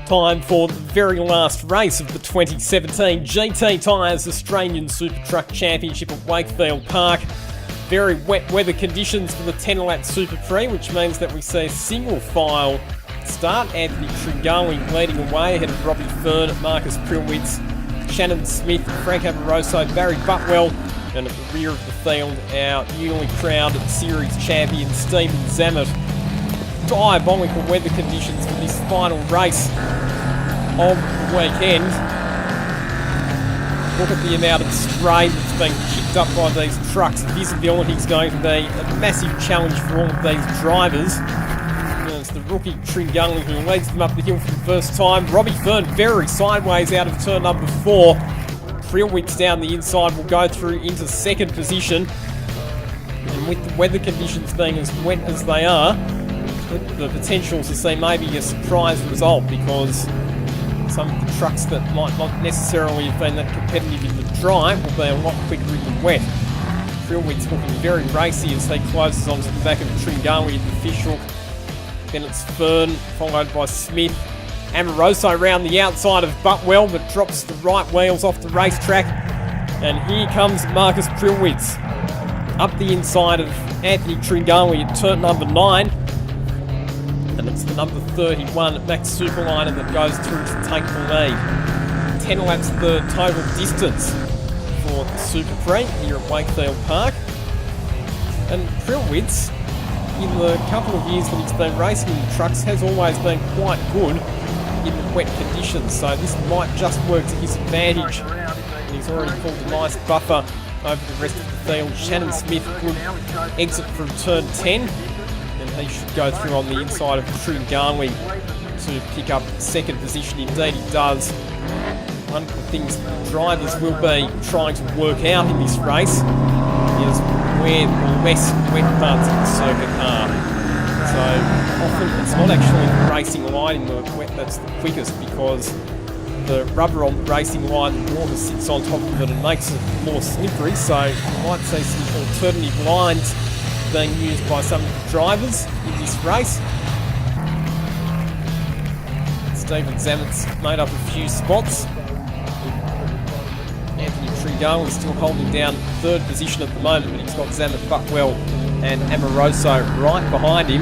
Time for the very last race of the 2017 GT Tyres Australian Supertruck Championship at Wakefield Park. Very wet weather conditions for the 10-lap Super Prix, which means that we see a single file start. Anthony Tringali leading away ahead of Robbie Fern, Marcus Prilwitz, Shannon Smith, Frank Amoroso, Barry Butwell, and at the rear of the field, our newly crowned series champion Stephen Zammit. Diabolical weather conditions for this final race of the weekend. Look at the amount of spray that's being kicked up by these trucks. Visibility is going to be a massive challenge for all of these drivers. And it's the rookie Tringali who leads them up the hill for the first time. Robbie Fern very sideways out of turn number 4. Prilwitz down the inside will go through into second position. And with the weather conditions being as wet as they are, the potential to see maybe a surprise result, because some of the trucks that might not necessarily have been that competitive in the dry will be a lot quicker in the wet. Prilwitz looking very racy as he closes onto the back of Tringali at the fishhook. Then it's Fern, followed by Smith. Amoroso around the outside of Butwell, but drops the right wheels off the racetrack. And here comes Marcus Prilwitz up the inside of Anthony Tringali at turn number 9. And it's the number 31 Max Superliner that goes through to take the lead. 10 laps the total distance for the Super Prix here at Wakefield Park. And Prilwitz, in the couple of years that he's been racing in the trucks, has always been quite good in the wet conditions, so this might just work to his advantage. And he's already pulled a nice buffer over the rest of the field. Shannon Smith could exit from turn 10. He should go through on the inside of Tringali to pick up second position. Indeed he does. One of the things the drivers will be trying to work out in this race is where the less wet parts of the circuit are. So often it's not actually the racing line in the wet that's the quickest, because the rubber on the racing line, the water sits on top of it and makes it more slippery. So you might see some alternative lines being used by some of the drivers in this race. Stephen Zammit's made up a few spots. Anthony Tringali is still holding down third position at the moment, but he's got Zammit, Butwell and Amoroso right behind him.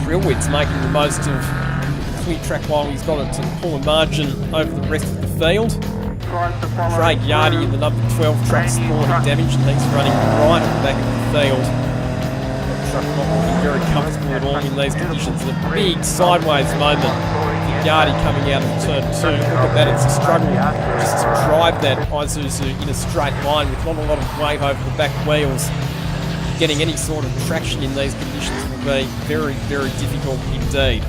Prilwitz making the most of the clear track while he's got it to pull a margin over the rest of the field. Craig Yardy in the number 12 truck sporting damage, and he's running right at the back of the field. The truck not looking very comfortable at all in these conditions. And a big sideways moment for Yardy coming out of turn 2. Look at that, it's a struggle just to drive that Isuzu in a straight line with not a lot of weight over the back wheels. Getting any sort of traction in these conditions will be very, very difficult indeed.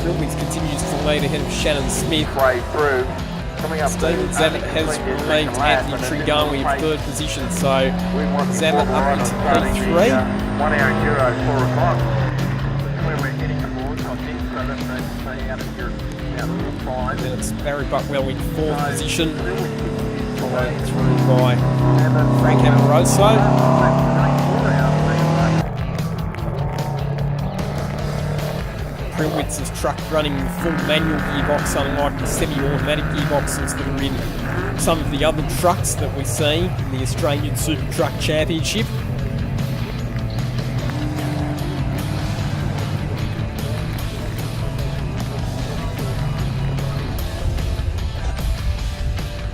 Prilwitz continues to lead ahead of Shannon Smith. Stephen Zammit has relieved Anthony Tringali in third position, so Zammit up into P3. 1 hour Euro 4 o'clock. Where we're heading towards, I think, so that needs to be out of here about 5. Then it's Barry Butwell in fourth position, followed through by Frank Amoroso. Prilwitz's truck running the full manual gearbox, unlike the semi-automatic gearboxes that are in some of the other trucks that we see in the Australian Supertruck Championship.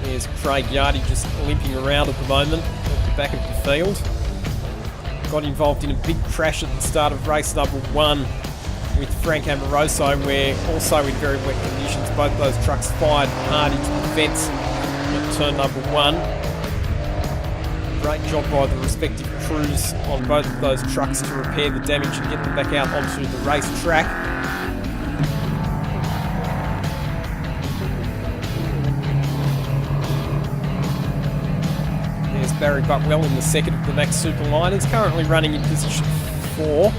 There's Craig Yardy just limping around at the moment at the back of the field. Got involved in a big crash at the start of race number 1 with Frank Amoroso, where also in very wet conditions both those trucks fired hard into the fence at turn number 1. Great job by the respective crews on both of those trucks to repair the damage and get them back out onto the racetrack. There's Barry Butwell in the second of the Max Superliners, currently running in position 4.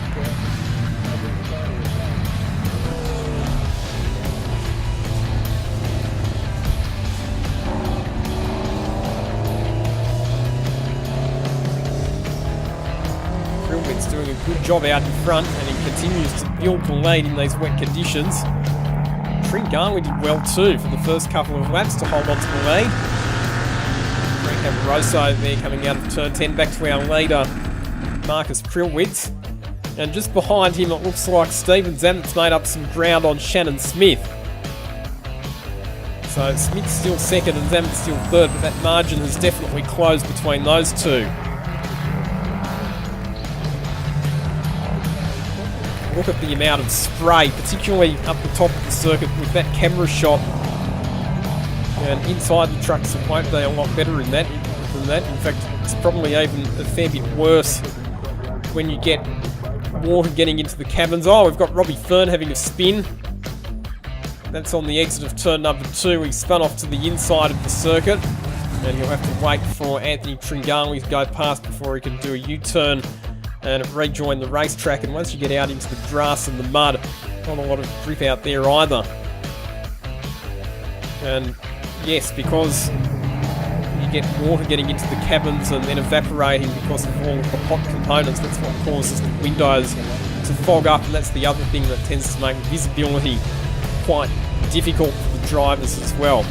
job out in front, and he continues to build the lead in these wet conditions. Tringali did well too for the first couple of laps to hold on to the lead. Frank Amoroso there coming out of turn 10, back to our leader, Marcus Prilwitz. And just behind him, it looks like Steven Zammett's made up some ground on Shannon Smith. So Smith's still second and Zammett's still third, but that margin has definitely closed between those two. Look at the amount of spray, particularly up the top of the circuit with that camera shot. And inside the trucks won't be a lot better than that. In fact, it's probably even a fair bit worse when you get water getting into the cabins. Oh, we've got Robbie Fern having a spin. That's on the exit of turn number 2. He spun off to the inside of the circuit, and he'll have to wait for Anthony Tringali to go past before he can do a U-turn and rejoin the racetrack. And once you get out into the grass and the mud, not a lot of grip out there either. And yes, because you get water getting into the cabins and then evaporating because of all of the hot components, that's what causes the windows to fog up, and that's the other thing that tends to make visibility quite difficult for the drivers as well.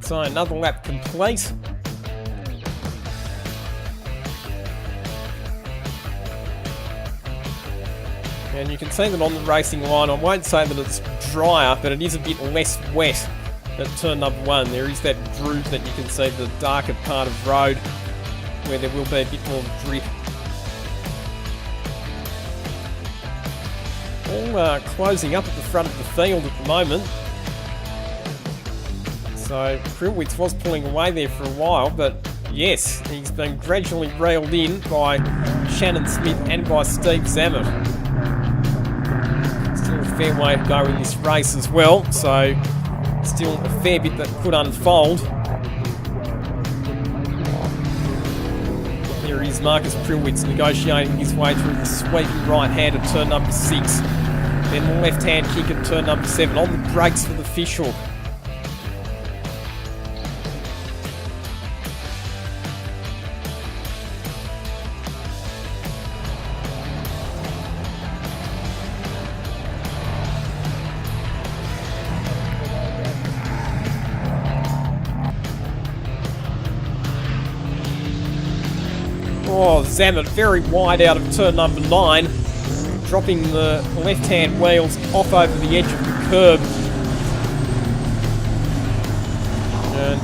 So another lap complete. And you can see that on the racing line, I won't say that it's drier, but it is a bit less wet at turn number 1. There is that groove that you can see, the darker part of road, where there will be a bit more drip. All closing up at the front of the field at the moment. So Prilwitz was pulling away there for a while, but yes, he's been gradually railed in by Shannon Smith and by Steve Zammett. Still a fair way to go in this race as well, so still a fair bit that could unfold. Here is Marcus Prilwitz negotiating his way through the sweeping right hand at turn number 6. Then the left hand kick at turn number 7. On the brakes for the fishhook. Oh, Zammett very wide out of turn number 9, dropping the left-hand wheels off over the edge of the curb. And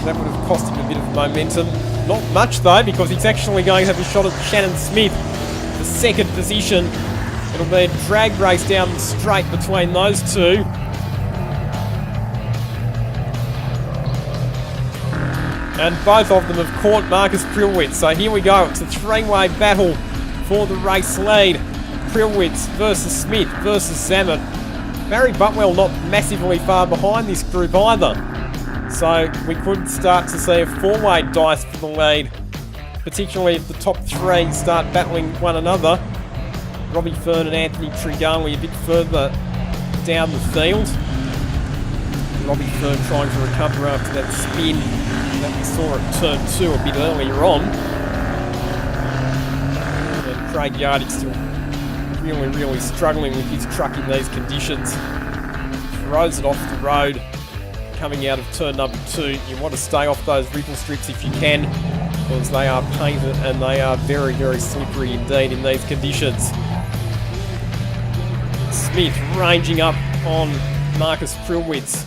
that would have cost him a bit of momentum. Not much though, because he's actually going to have a shot at Shannon Smith for second position. It'll be a drag race down the straight between those two. And both of them have caught Marcus Prilwitz. So here we go. It's a three-way battle for the race lead. Prilwitz versus Smith versus Zammett. Barry Butwell not massively far behind this group either. So we could start to see a four-way dice for the lead, particularly if the top 3 start battling one another. Robbie Fern and Anthony Tringali a bit further down the field. Robbie Fern trying to recover after that spin that we saw at turn 2 a bit earlier on. And Craig Yardy still really struggling with his truck in these conditions. Throws it off the road coming out of turn number 2. You want to stay off those ripple strips if you can, because they are painted and they are very slippery indeed in these conditions. Smith ranging up on Marcus Prilwitz.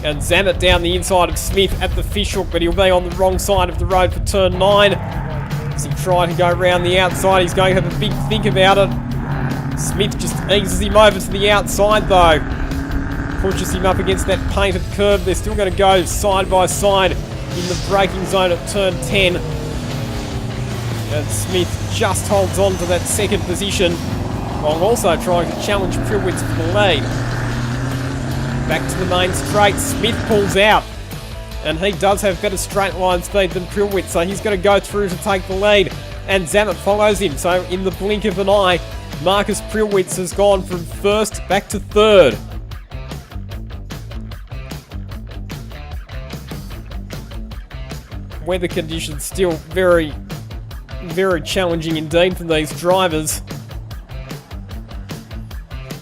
And Zammett down the inside of Smith at the fishhook, but he'll be on the wrong side of the road for turn 9. As he tries to go around the outside, he's going to have a big think about it. Smith just eases him over to the outside though. Pushes him up against that painted curb. They're still going to go side by side in the braking zone at turn 10. And Smith just holds on to that second position while also trying to challenge Prilwitz for the lead. Back to the main straight. Smith pulls out. And he does have better straight line speed than Prilwitz, so he's going to go through to take the lead. And Zammit follows him, so in the blink of an eye, Marcus Prilwitz has gone from first back to third. Weather conditions still very, very challenging indeed for these drivers.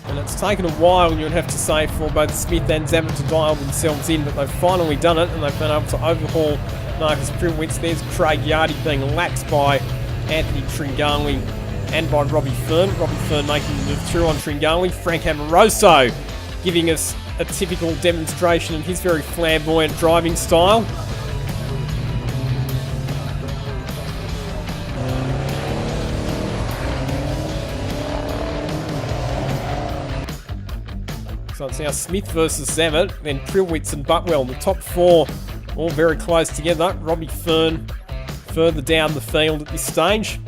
And it's taken a while, you would have to say, for both Smith and Zammit to dial themselves in, but they've finally done it, and they've been able to overhaul Marcus Prilwitz. There's Craig Yardy being lapped by Anthony Tringali and by Robbie Fern. Robbie Fern making the move through on Tringali. Frank Amoroso giving us a typical demonstration of his very flamboyant driving style. So it's now Smith versus Zammit, then Prilwitz and Butwell. The top four all very close together. Robbie Fern further down the field at this stage.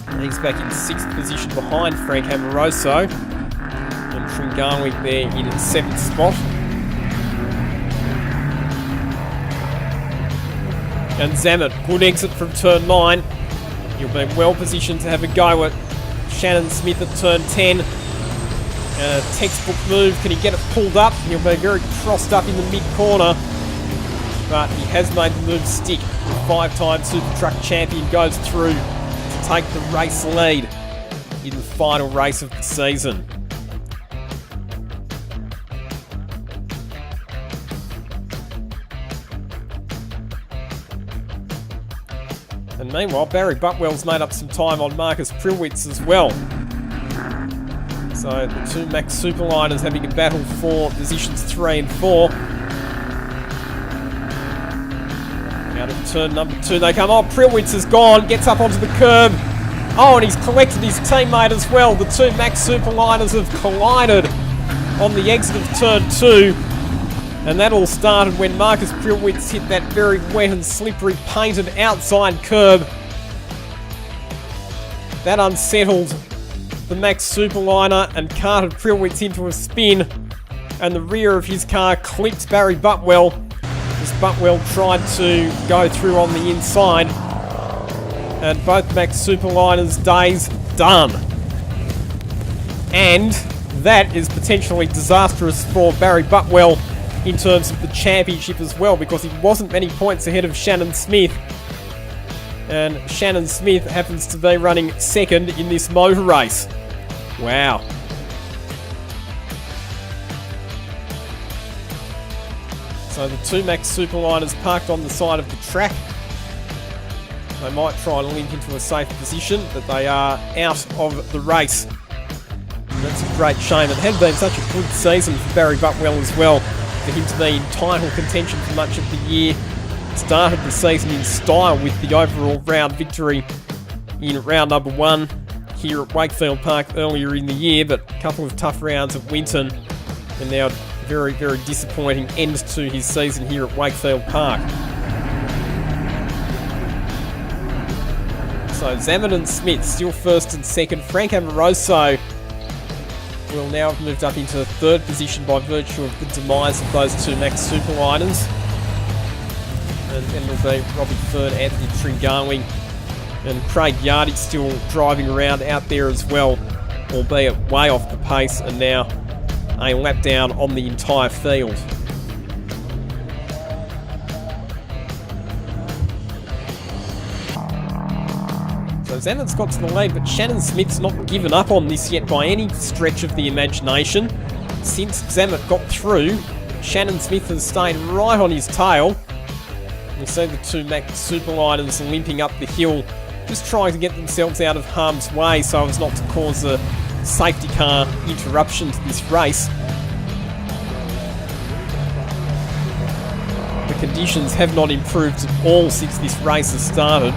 And he's back in 6th position behind Frank Amoroso. And Tringali there in 7th spot. And Zammit, good exit from turn 9. He'll be well positioned to have a go at Shannon Smith at turn 10. Textbook move, can he get it pulled up? He'll be very crossed up in the mid-corner, but he has made the move stick. The 5-time Supertruck champion goes through to take the race lead in the final race of the season. And meanwhile, Barry Butwell's made up some time on Marcus Prilwitz as well. So the two Max Superliners having a battle for positions 3 and 4. Out of turn number 2 they come. Oh, Prilwitz is gone, gets up onto the curb. Oh, and he's collected his teammate as well. The two Max Superliners have collided on the exit of turn 2. And that all started when Marcus Prilwitz hit that very wet and slippery painted outside curb. That unsettled the Max Superliner and carted Prilwitz into a spin, and the rear of his car clipped Barry Butwell as Butwell tried to go through on the inside, and both Max Superliners' days done. And that is potentially disastrous for Barry Butwell in terms of the championship as well, because he wasn't many points ahead of Shannon Smith. And Shannon Smith happens to be running 2nd in this motor race. Wow. So the two Max Superliners parked on the side of the track. They might try and link into a safe position, but they are out of the race. And that's a great shame. It had been such a good season for Barry Butwell as well, for him to be in title contention for much of the year. Started the season in style with the overall round victory in round number 1 here at Wakefield Park earlier in the year, but a couple of tough rounds at Winton, and now a very, very disappointing end to his season here at Wakefield Park. So Zammit and Smith still 1st and 2nd. Frank Amoroso will now have moved up into 3rd position by virtue of the demise of those two Max Superliners. And then there'll be Robbie Fern, Anthony Tringali, and Craig Yardy still driving around out there as well, albeit way off the pace, and now a lap down on the entire field. So Zammit's got to the lead, but Shannon Smith's not given up on this yet by any stretch of the imagination. Since Zammit got through, Shannon Smith has stayed right on his tail. We see the two Max Superliners limping up the hill, just trying to get themselves out of harm's way so as not to cause a safety car interruption to this race. The conditions have not improved at all since this race has started.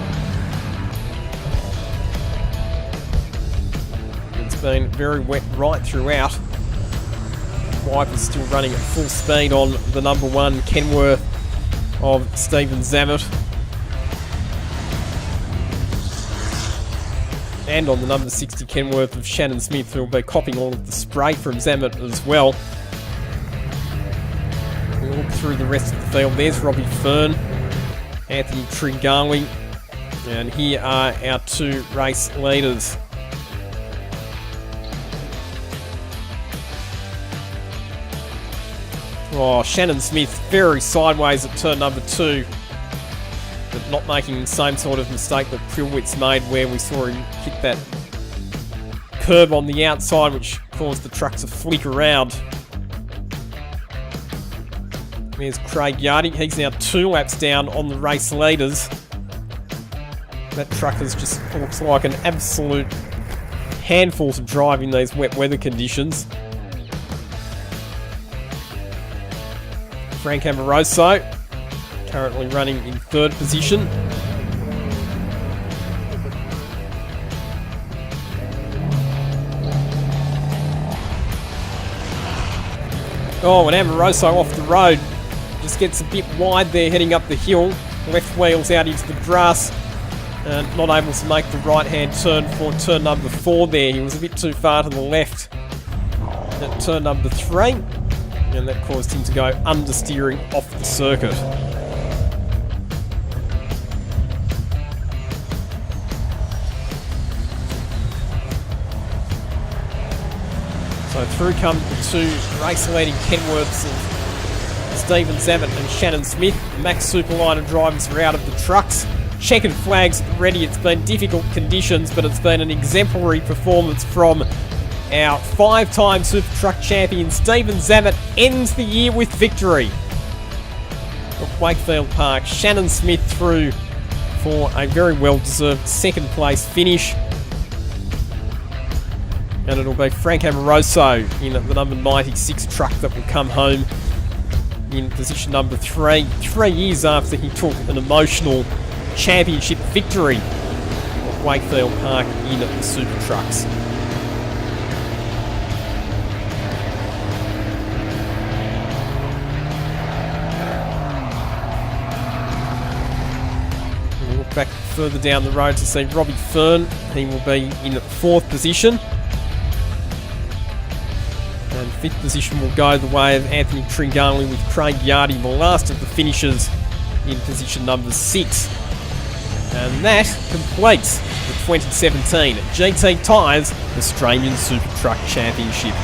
It's been very wet right throughout. Wipers still running at full speed on the number 1 Kenworth of Stephen Zammit, and on the number 60 Kenworth of Shannon Smith, who will be copping all of the spray from Zammit as well. through the rest of the field. There's Robbie Fern, Anthony Tringali, and here are our two race leaders. Oh, Shannon Smith very sideways at turn number 2, but not making the same sort of mistake that Prilwitz made, where we saw him hit that curb on the outside, which caused the truck to flick around. There's Craig Yardy. He's now 2 laps down on the race leaders. That truck has just looks like an absolute handful to drive in these wet weather conditions. Frank Amoroso currently running in 3rd position. Oh, and Amoroso off the road. Just gets a bit wide there heading up the hill. Left wheels out into the grass. And not able to make the right-hand turn for turn number 4 there. He was a bit too far to the left at turn number 3. And that caused him to go understeering off the circuit. So through come the 2 race-leading Kenworths of Stephen Zammit and Shannon Smith. The Max Superliner drivers are out of the trucks. Checkered flags at the ready. It's been difficult conditions, but it's been an exemplary performance from our 5-time Supertruck champion. Stephen Zammit ends the year with victory at Wakefield Park. Shannon Smith through for a very well-deserved 2nd place finish. And it'll be Frank Amoroso in the number 96 truck that will come home in position number 3. 3 years after he took an emotional championship victory at Wakefield Park in the Supertrucks. We'll look back further down the road to see Robbie Fern. He will be in 4th position. And 5th position will go the way of Anthony Tringali, with Craig Yardy, the last of the finishers, in position number 6. And that completes the 2017 GT Tyres Australian Supertruck Championship.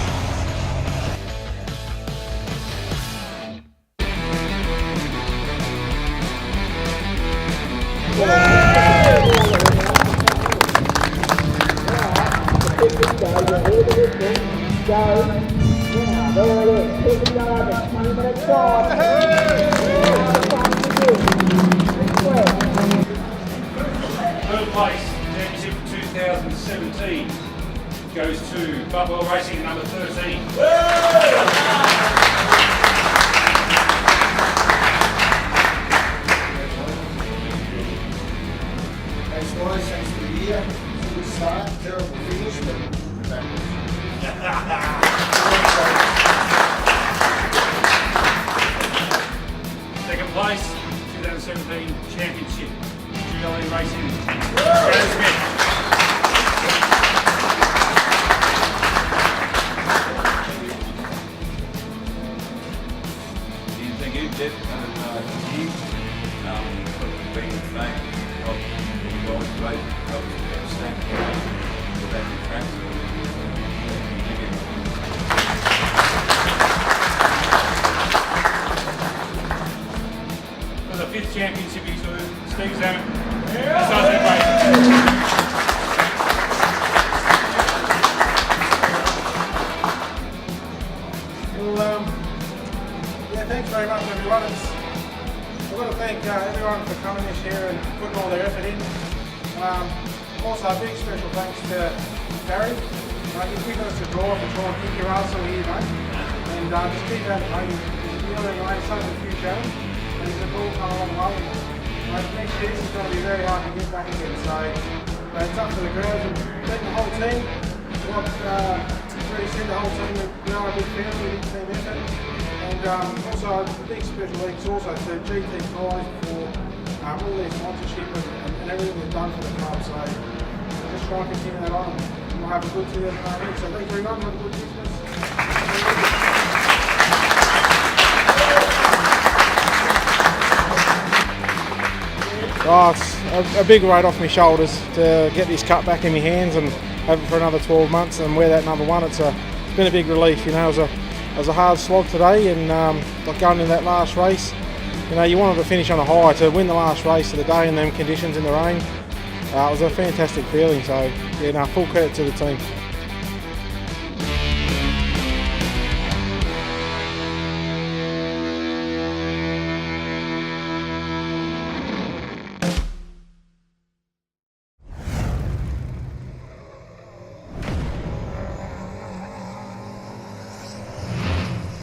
Third place, championship 2017, goes to Bubble Racing number 13. Thanks guys, thanks for the year. Good start, terrible finish, but we're back. Second place, 2017 championship, GLE Racing, Brad Smith. Thank you, Jeff, and you. Being a fan of the guys, great, outstanding for that track. Thank you. For the 5th championship, he's Steve Zammit. Thanks very much, everyone. I've got to thank everyone for coming this year and putting all their effort in. Also, a big special thanks to Barry. He's given us a draw for trying to kick your ass all year, mate. And just keep that, mate. He's the other way, starting a few shows, and he's a ball come a long way. Next year, it's going to be very hard to get back again. So it's up to the girls and thank the whole team. Really send the whole team that we are a big family, big team effort. And also a big special thanks also to GT Tyres for all their sponsorship and everything they've done for the club. So we'll just try and continue that on and we'll have a good 2018. So thanks very much, have a good Christmas. Oh, it's a big weight off my shoulders to get this cup back in my hands and have it for another 12 months and wear that number 1. It's been a big relief. You know, it was a hard slog today, and like going into that last race, you know, you wanted to finish on a high, to win the last race of the day in them conditions in the rain. It was a fantastic feeling. So yeah, no, full credit to the team.